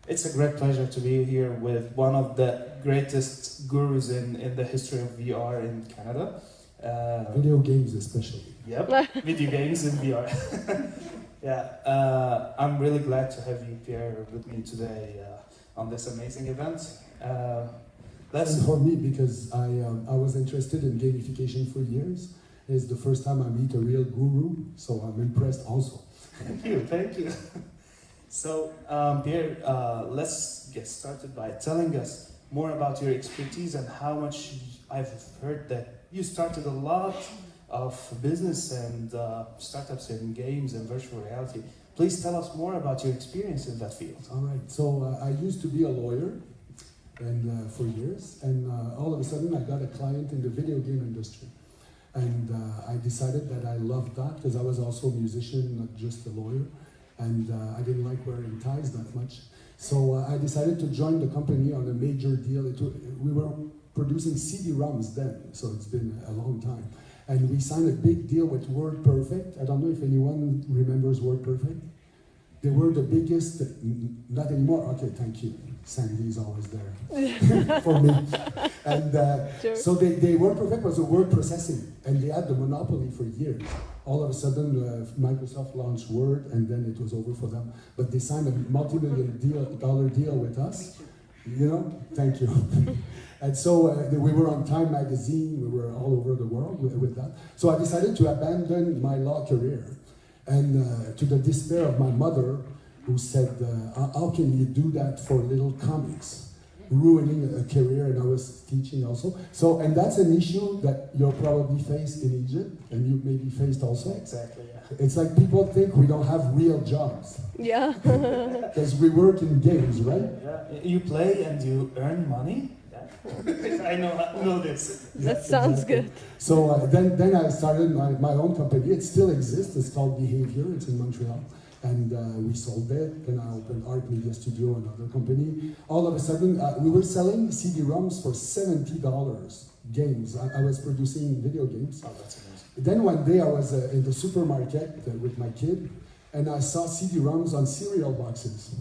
It's a great pleasure to be here with one of the greatest gurus in the history of VR in Canada. Video games especially. Yep, video games in VR. Yeah, I'm really glad to have you, Pierre, with me today on this amazing event. And for me, because I was interested in gamification for years. It's the first time I meet a real guru, so I'm impressed also. Thank you. So, Pierre, let's get started by telling us more about your expertise and how much I've heard that you started a lot of business and startups in games and virtual reality. Please tell us more about your experience in that field. All right, so I used to be a lawyer and for years, and all of a sudden I got a client in the video game industry. And I decided that I loved that because I was also a musician, not just a lawyer. And I didn't like wearing ties that much. So I decided to join the company on a major deal. We were producing CD-ROMs then, so it's been a long time. And we signed a big deal with WordPerfect. I don't know if anyone remembers WordPerfect. They were the biggest, not anymore, okay, thank you. Sandy is always there for me. And sure. So WordPerfect was a word processing, and they had the monopoly for years. All of a sudden, Microsoft launched Word, and then it was over for them. But they signed a multi-million-dollar deal with us. You know, thank you. And so we were on Time magazine, we were all over the world with that. So I decided to abandon my law career. And to the despair of my mother, who said, how can you do that for little comics? Ruining a career, and I was teaching also. So, and that's an issue that you're probably faced in Egypt, and you maybe faced also. Exactly, yeah. It's like people think we don't have real jobs. Yeah. Because we work in games, right? Yeah, you play and you earn money. Yeah. I know this. That sounds good. So then I started my own company. It still exists. It's called Behavior. It's in Montreal. And we sold it. Then I opened Art Media Studio, another company. All of a sudden, we were selling CD-ROMs for $70. Games. I was producing video games. Oh, that's amazing. Then one day I was in the supermarket with my kid, and I saw CD-ROMs on cereal boxes.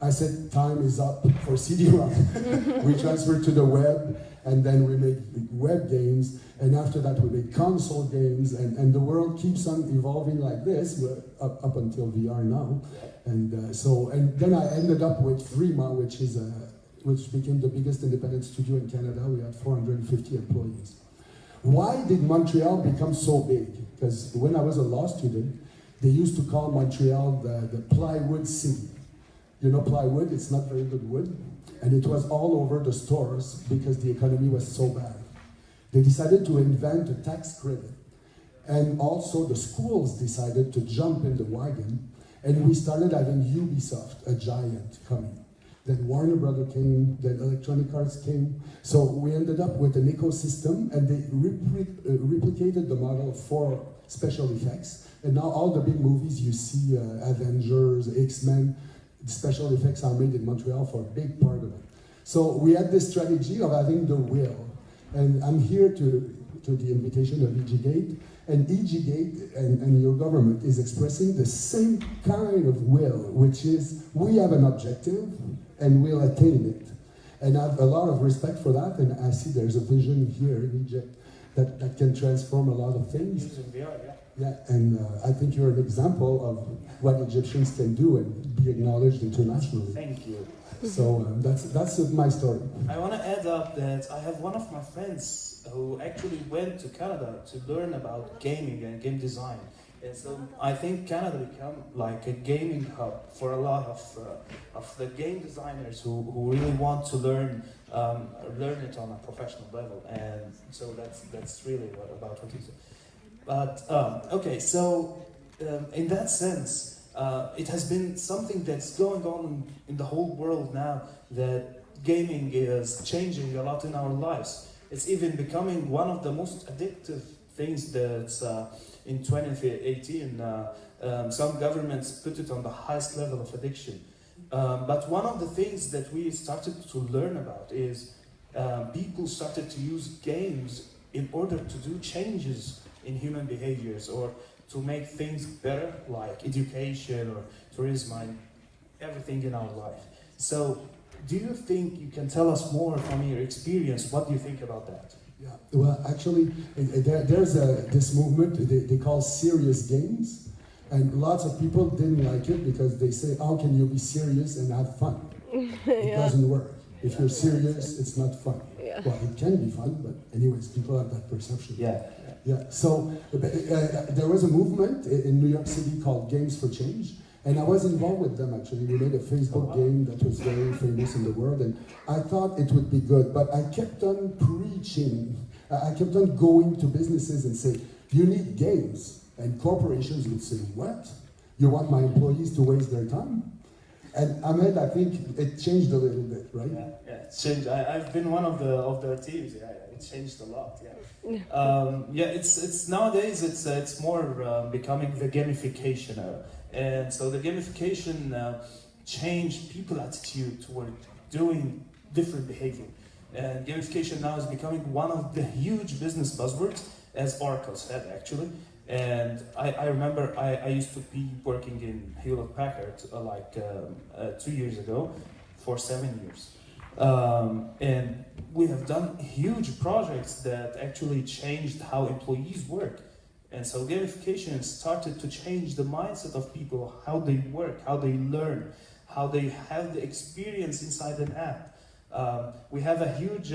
I said, time is up for CD-ROM. We transferred to the web, and then we made web games, and after that we made console games, and the world keeps on evolving like this. We're up until VR now. And then I ended up with Frima, which became the biggest independent studio in Canada. We had 450 employees. Why did Montreal become so big? Because when I was a law student, they used to call Montreal the plywood city. You know plywood, it's not very good wood. And it was all over the stores because the economy was so bad. They decided to invent a tax credit. And also the schools decided to jump in the wagon, and we started having Ubisoft, a giant, coming. Then Warner Brothers came, then Electronic Arts came. So we ended up with an ecosystem, and they replicated the model for special effects. And now all the big movies you see, Avengers, X-Men, the special effects are made in Montreal for a big part of it. So we had this strategy of having the will. And I'm here to the invitation of EG-Gate. And EG-Gate and your government is expressing the same kind of will, which is we have an objective and we'll attain it. And I have a lot of respect for that, and I see there's a vision here in Egypt that can transform a lot of things. Using VR, yeah. Yeah, and I think you're an example of what Egyptians can do and be acknowledged internationally. Thank you. So that's my story. I want to add up that I have one of my friends who actually went to Canada to learn about gaming and game design. And so I think Canada become like a gaming hub for a lot of the game designers who really want to learn it on a professional level. And so that's really about what you said. But okay, so in that sense, it has been something that's going on in the whole world now, that gaming is changing a lot in our lives. It's even becoming one of the most addictive things that's in 2018. Some governments put it on the highest level of addiction. But one of the things that we started to learn about is people started to use games in order to do changes in human behaviors, or to make things better, like education or tourism and everything in our life. So, do you think you can tell us more from your experience? What do you think about that? Yeah, well, actually, there's this movement they call serious games, and lots of people didn't like it because they say, how can you be serious and have fun? It doesn't work. If you're serious, it's not fun. Yeah. Well, it can be fun, but anyways, people have that perception. Yeah. Yeah, so there was a movement in New York City called Games for Change, and I was involved with them actually. We made a Facebook game that was very famous in the world, and I thought it would be good, but I kept on preaching. I kept on going to businesses and say, you need games. And corporations would say, what? You want my employees to waste their time? And Ahmed, I think it changed a little bit, right? Yeah, it's changed. I've been one of their teams. Yeah, it changed a lot. Yeah, it's nowadays it's more becoming the gamification era, and so the gamification changed people's attitude toward doing different behavior, and gamification now is becoming one of the huge business buzzwords, as Oracle said actually. And I remember I used to be working in Hewlett Packard 2 years ago for 7 years. And we have done huge projects that actually changed how employees work. And so gamification started to change the mindset of people, how they work, how they learn, how they have the experience inside an app. We have a huge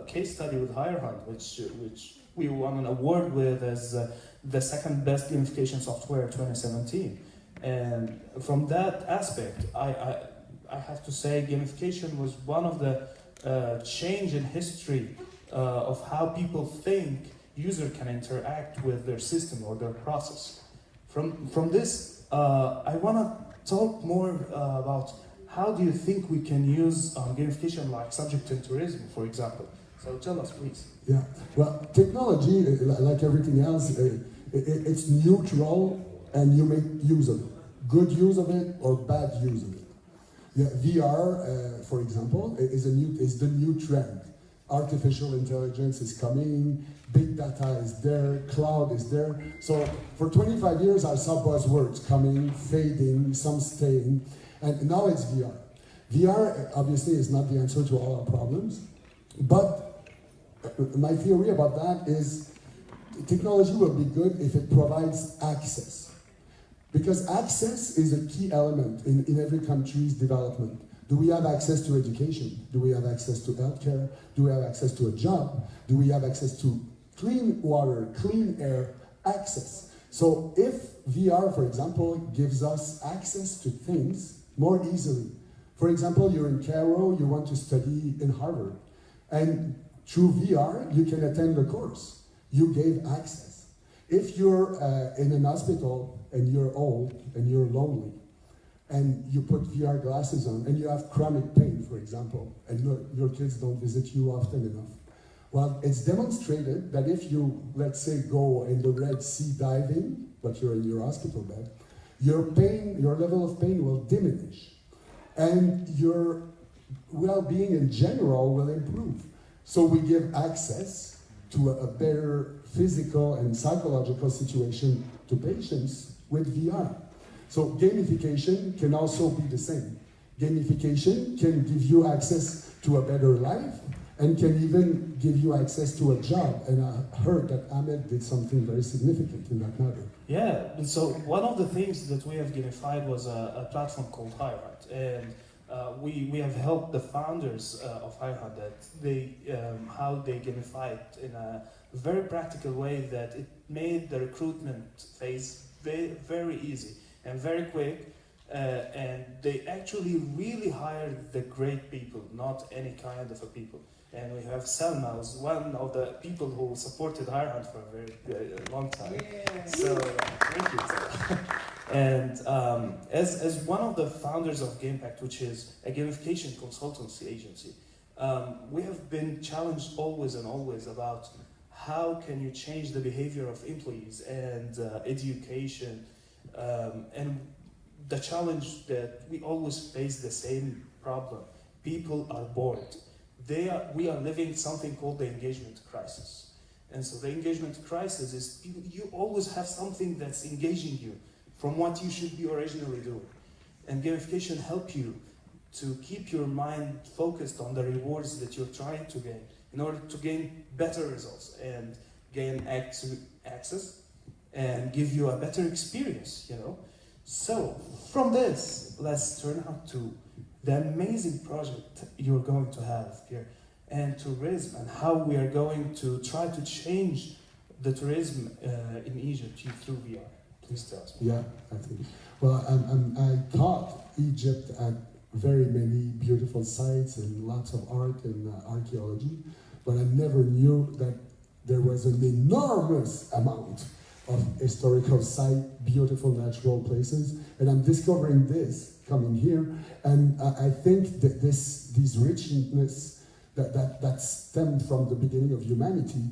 case study with HireHunt, which we won an award with as the second best gamification software 2017. And from that aspect, I have to say gamification was one of the change in history of how people think user can interact with their system or their process. From this, I want to talk more about how do you think we can use gamification like subject and tourism, for example. So tell us, please. Yeah, well, technology, like everything else, it's neutral and you make use of it. Good use of it or bad use of it. Yeah, VR, for example, is the new trend. Artificial intelligence is coming, big data is there, cloud is there. So for 25 years I saw buzzwords coming, fading, some staying, and now it's VR. VR obviously is not the answer to all our problems, but my theory about that is technology will be good if it provides access. Because access is a key element in every country's development. Do we have access to education? Do we have access to healthcare? Do we have access to a job? Do we have access to clean water, clean air, access? So if VR, for example, gives us access to things more easily. For example, you're in Cairo, you want to study in Harvard. And through VR, you can attend the course. You gave access. If you're in an hospital and you're old and you're lonely, and you put VR glasses on, and you have chronic pain, for example, and your kids don't visit you often enough. Well, it's demonstrated that if you, let's say, go in the Red Sea diving, but you're in your hospital bed, your pain, your level of pain will diminish, and your well-being in general will improve. So we give access to a better physical and psychological situation to patients with VR. So gamification can also be the same. Gamification can give you access to a better life and can even give you access to a job. And I heard that Ahmed did something very significant in that matter. Yeah, so one of the things that we have gamified was a platform called HireHunt. And we have helped the founders of HireHunt that how they gamify it in a very practical way that it made the recruitment phase very easy and very quick, and they actually really hired the great people, not any kind of a people. And we have Selma, who's one of the people who supported HireHunt for a very long time. Yeah. So thank you. And as one of the founders of Gampact, which is a gamification consultancy agency, we have been challenged always and always about how can you change the behavior of employees and education. And the challenge that we always face the same problem. People are bored. We are living something called the engagement crisis. And so the engagement crisis is you always have something that's engaging you from what you should be originally doing. And gamification help you to keep your mind focused on the rewards that you're trying to gain in order to gain better results and gain access and give you a better experience, you know. So from this, let's turn out to the amazing project you're going to have here and tourism and how we are going to try to change the tourism in Egypt through VR. Please tell us. Yeah, I think. Well, I taught Egypt at very many beautiful sites and lots of art and archaeology, but I never knew that there was an enormous amount of historical site, beautiful natural places, and I'm discovering this coming here, and I think that these richness that stemmed from the beginning of humanity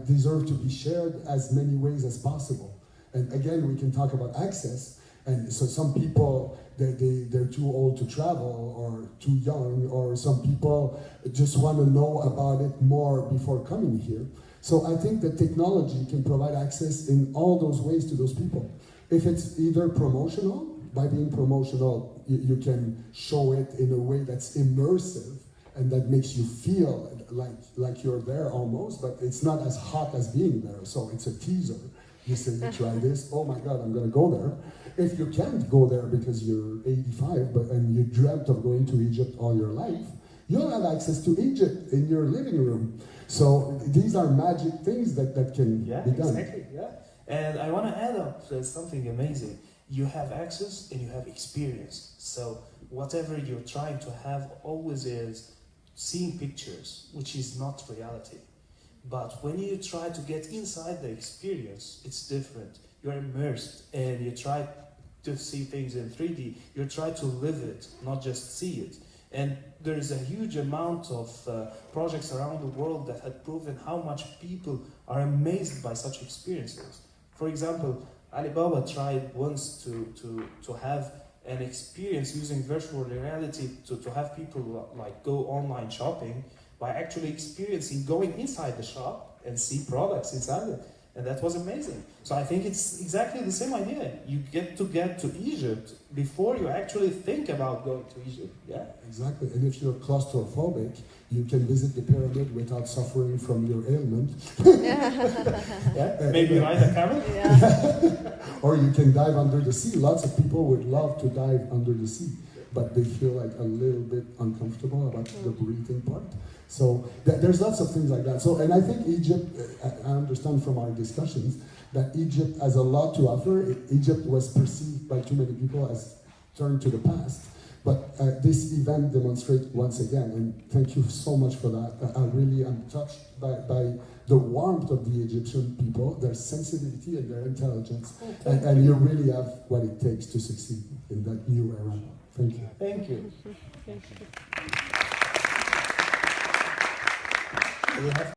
deserve to be shared as many ways as possible. And again, we can talk about access, and so some people, they're too old to travel, or too young, or some people just want to know about it more before coming here. So I think that technology can provide access in all those ways to those people. If it's either promotional, by being promotional, you can show it in a way that's immersive and that makes you feel like you're there almost, but it's not as hot as being there, so it's a teaser. You say, you try this, oh my God, I'm gonna go there. If you can't go there because you're 85 and you dreamt of going to Egypt all your life, you'll have access to Egypt in your living room. So these are magic things that can be done. Exactly, yeah. And I want to add up something amazing. You have access and you have experience. So whatever you're trying to have always is seeing pictures, which is not reality. But when you try to get inside the experience, it's different. You're immersed and you try to see things in 3D. You try to live it, not just see it. And there is a huge amount of projects around the world that have proven how much people are amazed by such experiences. For example, Alibaba tried once to have an experience using virtual reality to have people like go online shopping by actually experiencing going inside the shop and see products inside it. And that was amazing. So I think it's exactly the same idea. You get to Egypt before you actually think about going to Egypt. Yeah. Exactly. And if you're claustrophobic, you can visit the pyramid without suffering from your ailment. Yeah. Maybe ride a camel. Yeah. Or you can dive under the sea. Lots of people would love to dive under the sea, but they feel like a little bit uncomfortable about the breathing part. So there's lots of things like that. So, and I think Egypt, I understand from our discussions that Egypt has a lot to offer. Egypt was perceived by too many people as turned to the past. But this event demonstrates once again, and thank you so much for that. I really am touched by the warmth of the Egyptian people, their sensitivity and their intelligence. And you really have what it takes to succeed in that new era. Thank you. Thank you. Thank you. We have